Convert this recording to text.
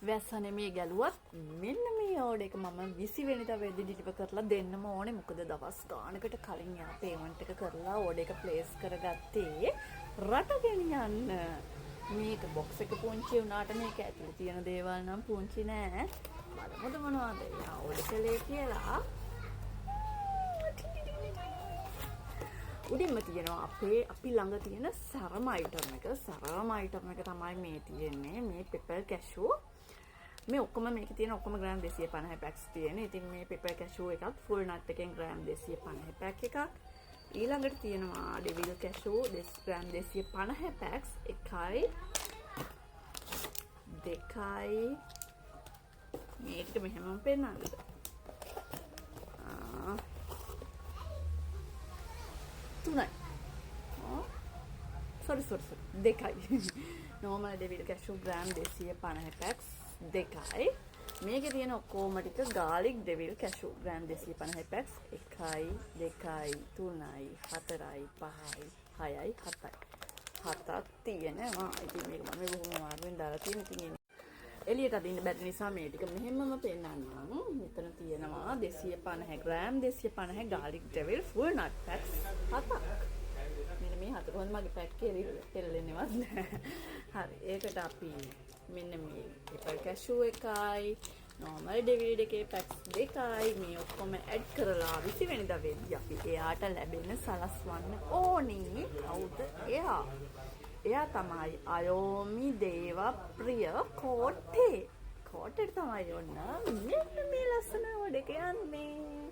වැස්ස නෙමේ ගැලුවත් මෙන්න මේ ඕඩර් එක මම 20 වෙනිදා වෙද්දි ඩිලිවර් කරලා දෙන්නම ඕනේ. මොකද දවස් ගානකට කලින් යා පේමන්ට් එක කරලා ඕඩර් එක ප්ලේස් කරගත්තේ රට ගෙනියන්න. මේක බොක්ස් එක පුංචි වුණාට මේක ඇතුලේ තියෙන දේවල් නම් පුංචි නෑ. බලමුද මොනවද යා ඕඩර් කළේ කියලා. උඩින්ම තියෙනවා අපි ළඟ තියෙන සරම අයිටම් එක. සරම අයිටම් එක තමයි මේ තියෙන්නේ. මේ පෙපර් කැෂූ. මේ ඔක්කොම මේකේ තියෙන ඔක්කොම ග්‍රෑම් 250 පැක්ස් තියෙන. ඉතින් මේ පෙපර් කැෂූ එකත් ෆුල් නට් එකෙන් ග්‍රෑම් 250 පැක් එකක්. ඊළඟට තියෙනවා ඩෙවිල් කැෂූ ග්‍රෑම් 250 පැක්ස් එකයි දෙකයි මේක මෙහෙමම පෙන්නන්නද. තුනයි. සොරි දෙකයි. normal ඩෙවිල් කැෂූ ග්‍රෑම් 250 පැක්ස් දෙකයි. මේකේ තියෙන ඔක්කොම ටික ගාලික් ඩෙවිල් කැෂූ ග්‍රෑම් 250 පැක්ස් 1යි 2යි 3යි 4යි 5යි 6යි 7යි 7ක් තියෙනවා. ඉතින් මේක මම බොහොම අමාරුවෙන් දාලා තියෙන. ඉතින් එළියට අදින්න බැරි නිසා මේ ටික මෙහෙමම පෙන්නන්නම්. මෙතන තියෙනවා 250 gram 250 garlic devil full nut packs 7ක්. මෙන්න මේ හතර කොහොමද මගේ පැක් කෙරෙල්ලෙන්නේවත් නැහැ. හරි. ඒකට අපි මෙන්න මේ පෙපර් කැෂූ එකයි normal ඩෙවිල් එකේ පැක්ස් දෙකයි මේ ඔක්කොම ඇඩ් කරලා 20 වෙනිදා වෙද්දී අපි එයාට ලැබෙන සලස්වන්න ඕනේ. කවුද එයා? එයා තමයි අයෝමි දේවප්‍රිය කෝට්ටේ. කෝට්ටේට තමයි ඔන්න මෙන්න මේ ලස්සන ඕඩර් එක යන්නේ.